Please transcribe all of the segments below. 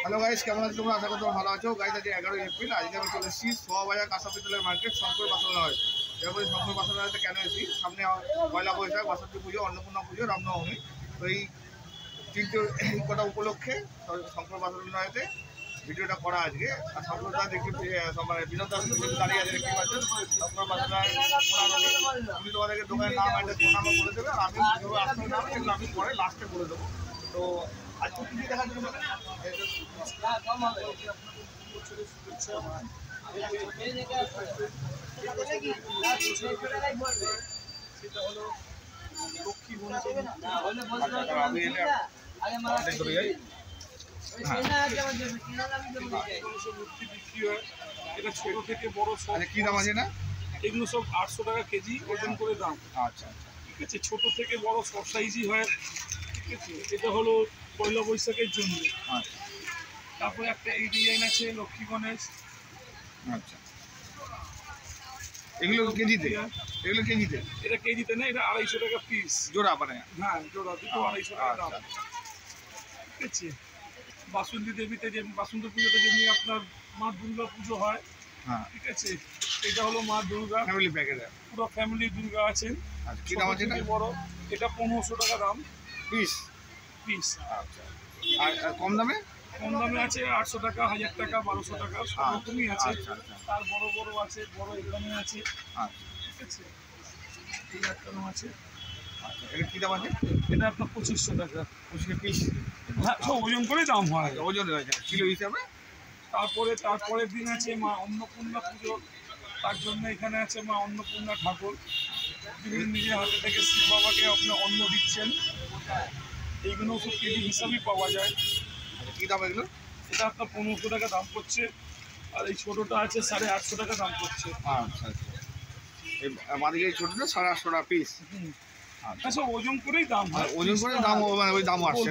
Hello guys, কেমন আছো তোমরা? আশা করি তোমরা ভালো আছো। গাইস আজ 11 এপ্রিল, আজকে আমি চলে এসেছি সোয়াবাজার কাঁচা পিতলের মার্কেট শঙ্কর বাসনালয়। এরপরে শঙ্কর বাসনালয়তে কেন এসেছি? সামনে পয়লা বৈশাখ, বাসন্তী পুজো, অন্নপূর্ণা পুজো, রামনবমী। তো এই তিনটে কটা উপলক্ষে শঙ্কর বাসনালয়তে ভিডিওটা করা আজকে। আর শঙ্করদা দেখি মানে বিনোদ দাস দাঁড়িয়ে আছে, দেখতে পাচ্ছেন। শঙ্কর বাসনালয় উনি তোমাদেরকে দোকানের নাম একটা ফোন নাম্বার বলে দেবে, আর আমি আসল নাম সেগুলো আমি পরে লাস্টে বলে দেবো। তো আজকে কি দেখা যাবে? সেটা হলো লক্ষ্মী আমি এটা ছোট থেকে বড় সব কি দাম আছে না? এগুলো সব 800 টাকা কেজি ওজন করে দাম। আচ্ছা আচ্ছা, ঠিক আছে। ছোট থেকে বড় সব সাইজই হয়, ঠিক আছে। এটা হলো পয়লা বৈশাখের জন্য। আচ্ছা, তারপরে একটা এই ডিজাইন আছে লক্ষ্মী গণেশ। আচ্ছা, এগুলো কেজিতে? এগুলো কেজিতে? এটা কেজিতে না, এটা 250 টাকা পিস জোড়া, মানে হ্যাঁ জোড়া দুটো 250 টাকা দাম, ঠিক আছে। বাসন্তী দেবীতে যে বাসন্তী পুজোতে যেমনি আপনার মা দুর্গা পুজো হয়, হ্যাঁ ঠিক আছে। এটা হলো মা দুর্গা ফ্যামিলি প্যাকেট, পুরো ফ্যামিলি দুর্গা আছেন। কি দাম আছে এটা? বড় এটা 1500 টাকা দাম পিস পিস। আচ্ছা, আর কম দামে? কম দামে আছে 800 টাকা, 1000 টাকা, 1200 টাকা, সব রকমই আছে। তার বড় বড় আছে, বড় এরকমই আছে। আচ্ছা, ঠিক আছে। এই একটানো আছে। আচ্ছা, এটা কী দাম আছে? এটা আপনার 2500 টাকা। 25 পিস? হ্যাঁ, সব ওজন করে দাম হয়, ওজন হয়ে যায় কিলো হিসাবে। তারপরের দিন আছে মা অন্নপূর্ণা পুজো, তার জন্য এখানে আছে মা অন্নপূর্ণা ঠাকুর। তিনি নিজের হাতে থেকে শিব বাবাকে আপনার অন্ন দিচ্ছেন। এইগুলো সব কেজি হিসাবেই পাওয়া যায়। কী দাম এগুলো? এটা আপনার 1500 টাকা দাম পড়ছে, আর এই ছোটোটা আছে 850 টাকা দাম পড়ছে। আচ্ছা আচ্ছা, আমাদের এই ছোটোটা 850 টাকা পিস। আচ্ছা, সব ওজন করেই দাম হয়, ওজন করে দাম, মানে ওই দাম আসছে।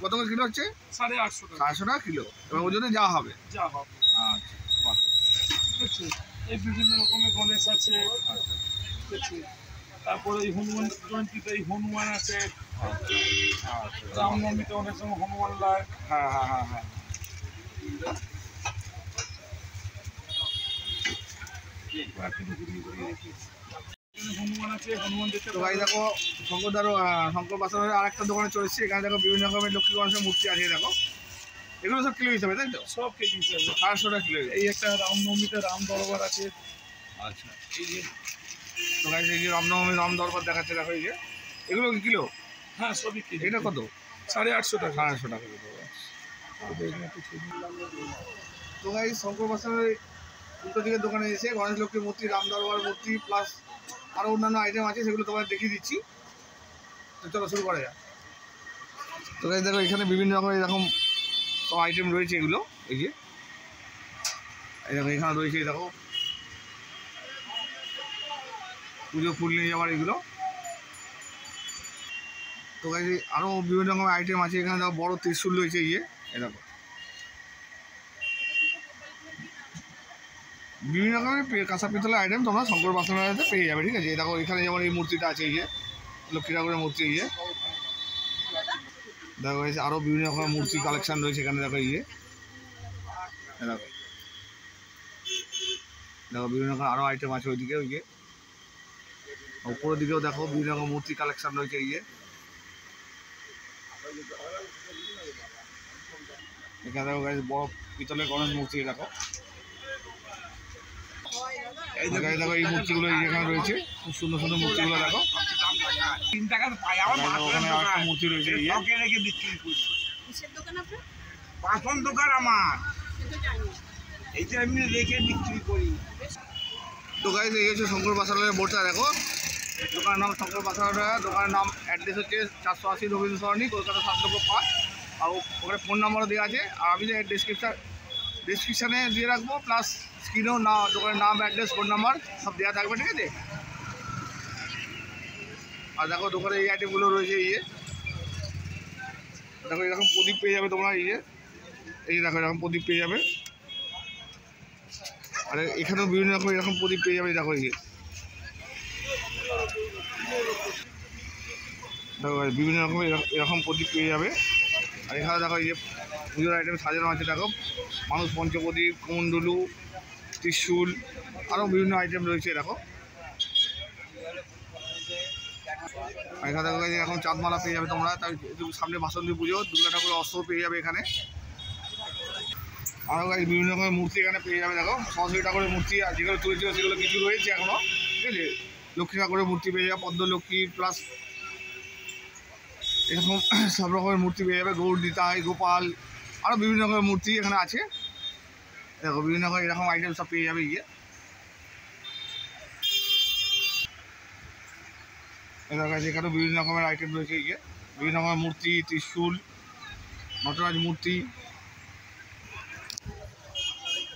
কত করে কিলো হচ্ছে? 850 টাকা। 850 টাকা কিলো, এবং ওজনে যা হবে যা হবে। আচ্ছা, বাহ, ঠিক আছে। এই বিভিন্ন রকমের গণেশ আছে, ঠিক আছে। তারপরে এই হনুমান জয়ন্তীতে এই হনুমান আছে। রামনবমীতে অনেক সময় হনুমান লায়। হ্যাঁ হ্যাঁ হ্যাঁ হ্যাঁ, হনুমান আছে, হনুমান দেখতে। তো ভাই দেখো, শঙ্কর বাসনের আর একটা দোকানে চলেছি। এখানে দেখো বিভিন্ন রকমের লক্ষ্মী গণেশের মূর্তি আছে। দেখো এগুলো সব কিলো হিসাবে, তাই তো? সব কেজি হিসাবে 800 টাকা কিলো। এই একটা রামনবমীতে রাম দরবার আছে। আচ্ছা, এই যে তো ভাই এই যে রামনবমী রাম দরবার দেখাচ্ছে, দেখো এই যে এগুলো কি কিলো? হ্যাঁ, সবই কিলো। এটা কত? 850 টাকা। 850 টাকা কিলো। তো ভাই শঙ্কর বাসনের উল্টো দিকের দোকানে এসে গণেশ লক্ষ্মীর মূর্তি, রাম দরবার মূর্তি, প্লাস আরও অন্যান্য আইটেম আছে, সেগুলো তোমাদের দেখিয়ে দিচ্ছি। তো চলো শুরু করা যাক। তো গাইস দেখো, এখানে বিভিন্ন রকমের এরকম সব আইটেম রয়েছে। এগুলো এই যে এই দেখো, এখানে রয়েছে দেখো পুজো ফুল নিয়ে যাওয়ার এগুলো। তো গাইস আরও বিভিন্ন রকমের আইটেম আছে। এখানে দেখো বড় ত্রিশূল রয়েছে। এই দেখো বিভিন্ন রকমের কাঁচা পিতলের আইটেম তোমরা শঙ্কর বাসনালয়তে পেয়ে যাবে, ঠিক আছে। দেখো এখানে যেমন এই মূর্তিটা আছে, এই যে লক্ষ্মী ঠাকুরের মূর্তি। এই যে দেখো আরও বিভিন্ন রকমের মূর্তি কালেকশান রয়েছে এখানে। দেখো দেখো দেখো বিভিন্ন রকম আরও আইটেম আছে ওইদিকে। ওই যে উপরের দিকেও দেখো বিভিন্ন রকম মূর্তি কালেকশান রয়েছে। এই যে এখানে দেখো বড় পিতলের গণেশ মূর্তি। দেখো দেখো এই মূর্তিগুলো এখানে রয়েছে, খুব সুন্দর সুন্দর মূর্তিগুলো। দেখো ওখানে একটা মূর্তি রয়েছে। বাসন দোকান আমার, এইটা এমনি রেখে বিক্রি করি। তো গাইস এই হচ্ছে শঙ্কর বাসনালয়ের বোর্ডটা। দেখো দোকানের নাম শঙ্কর বাসনালয়। দোকানের নাম অ্যাড্রেস হচ্ছে 480 রবীন্দ্র সরণি, কলকাতা 7/5। আর ওখানে ফোন নাম্বারও দেওয়া আছে। আর আমি যে ডিসক্রিপশানে দিয়ে রাখবো, প্লাস স্ক্রিনেও না দোকানের নাম, অ্যাড্রেস, ফোন নাম্বার সব দেওয়া থাকবে, ঠিক আছে। আর দেখো দোকানে এই আইটেমগুলো রয়েছে। এই যে দেখো এরকম প্রদীপ পেয়ে যাবে তোমরা। এই যে দেখো এরকম প্রদীপ পেয়ে যাবে। আর এখানেও বিভিন্ন রকম এরকম প্রদীপ পেয়ে যাবে। দেখো এই যে দেখো বিভিন্ন রকমের এরকম প্রদীপ পেয়ে যাবে। আর এখানে দেখো এই যে পুজোর আইটেম সাজানো আছে, দেখো মানুষ পঞ্চপ্রদীপ, কুমণ্ডলু, ত্রিশূল, আরও বিভিন্ন আইটেম রয়েছে। দেখো এখানে দেখো যে এখন চাঁদমালা পেয়ে যাবে তোমরা, তাই সামনে বাসন্তী পুজো, দুর্গা ঠাকুরের অস্ত্র পেয়ে যাবে এখানে। আরও বিভিন্ন রকমের মূর্তি এখানে পেয়ে যাবে। দেখো সরস্বতী ঠাকুরের মূর্তি আর যেগুলো তুলেছিল সেগুলো কিছু রয়েছে এখনও, ঠিক আছে। লক্ষ্মী ঠাকুরের মূর্তি পেয়ে যাবে, পদ্মলক্ষ্মী প্লাস এরকম সব রকমের মূর্তি পেয়ে যাবে, গৌর নিতাই, গোপাল, আরও বিভিন্ন রকমের মূর্তি এখানে আছে। দেখো বিভিন্ন রকম এরকম আইটেম সব পেয়ে যাবে গিয়ে। এদের কাছে এখানেও বিভিন্ন রকমের আইটেম রয়েছে গিয়ে, বিভিন্ন রকমের মূর্তি, ত্রিশূল, নটরাজ মূর্তি।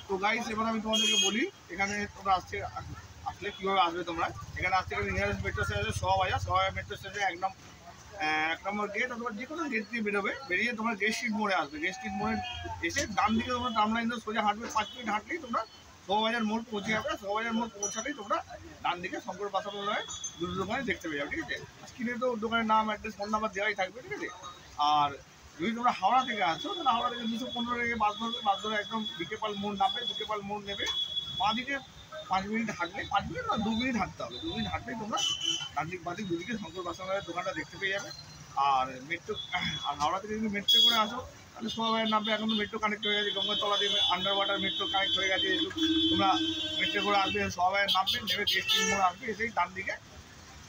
তো গাইস এবার আমি তোমাদেরকে বলি এখানে তোমরা আসলে কীভাবে আসবে তোমরা। এখানে আসতে গেলে নিয়ারেস্ট মেট্রো স্টেশন সোহাবাজার মেট্রো স্টেশনে একদম 1 নম্বর গেট, অথবা যে কোনো গেট দিয়ে বেরোবে, বেরিয়ে তোমরা গেট স্ট্রিট মোড়ে আসবে। গেট স্ট্রিট মোড়ে এসে ডান দিকে তোমরা ট্রাম লাইন ধরে সোজা হাঁটবে, 5 মিনিট হাঁটলেই তোমরা সোহাবাজার মোড় পৌঁছে যাবে। সোহাবাজার মোড় পৌঁছালেই তোমরা ডান দিকে শঙ্কর বাসালয় দুটো দোকানে দেখতে পেয়ে যাবে, ঠিক আছে। স্ক্রিনে তো দোকানের নাম, অ্যাড্রেস, ফোন নাম্বার দেওয়াই থাকবে, ঠিক আছে। আর যদি তোমরা হাওড়া থেকে আসো তাহলে হাওড়া থেকে 215 থেকে বাস ধরবে, বাস ধরে একদম বিকেপাল মোড় নামবে, বিকেপাল মোড় নেবে, বাঁদিকে 5 মিনিট হাঁটলে, 5 মিনিট না 2 মিনিট হাঁটতে হবে, 2 মিনিট হাঁটলেই তোমরা ডান দিক বাদিক দুদিকে শঙ্কর বাসালয়ের দোকানটা দেখতে পেয়ে যাবে। আর হাওড়া থেকে যদি মেট্রো করে আসো তাহলে সোহাবাজার নামবে, এখন তো মেট্রো কানেক্ট হয়ে গেছে, গঙ্গাতলা দিয়ে আন্ডার ওয়াটার মেট্রো কানেক্ট হয়ে গেছে। তোমরা মেট্রো করে আসবে, সোহাবাজার নামবে, নেবে গেট স্ট্রিট মোড় আসবে, এসেই ডান দিকে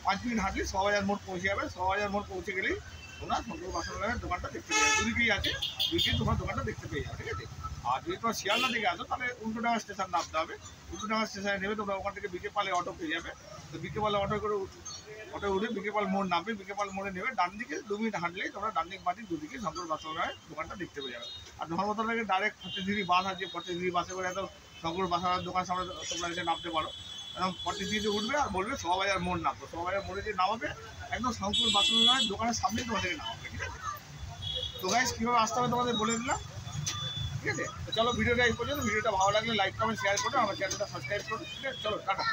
5 মিনিট হাঁটলে সোহাবাজার মোড় পৌঁছে যাবে। সোহাবাজার মোড় পৌঁছে গেলেই তোমরা শঙ্কর বাসালয়ের দোকানটা দেখতে পেয়ে যাবে, দুদিকেই আছে, দুদিকেই তোমার দোকানটা দেখতে পেয়ে যাবে, ঠিক আছে। আর যদি তোমার শিয়ালদা থেকে আসো তাহলে উল্টোডাঙ্গা স্টেশন নামতে হবে, উল্টোডাঙ্গা স্টেশনে নেবে, তোমরা ওখান থেকে বিকেপালে অটো পেয়ে যাবে। তো বিকেপালে অটো উঠে বিকেপাল মোড় নামবে, বিকেপাল মোড়ে নেবে, ডান দিকে 2 মিনিট হাঁটলেই তোমরা ডান দিক বাদিক দুদিকে শঙ্কর বাসালয়ের দোকানটা দেখতে পেয়ে যাবে। আর ধর্মতলা থেকে ডাইরেক্ট 43 বাস আছে, 43 বাসে করে একদম শঙ্কর বাসালয়ের দোকান সামনে তোমরা এসে নামতে পারো। একদম 43 উঠবে আর বলবে সোহাবাজার মোড় নামবো, সোহাবাজার মোড়ে যে নামাবে একদম শঙ্কর বাসালয়ের দোকানের সামনেই তোমাদেরকে নামাবে, ঠিক আছে। তো গাইস কীভাবে আসতে হবে তোমাদের বলে দিলাম, ঠিক আছে। তো চলো ভিডিওটা এই পর্যন্ত। ভিডিওটা ভালো লাগলে লাইক কমেন্ট শেয়ার করো, আমার চ্যানেলটা সাবস্ক্রাইব করো, ঠিক আছে। চলো টাটা।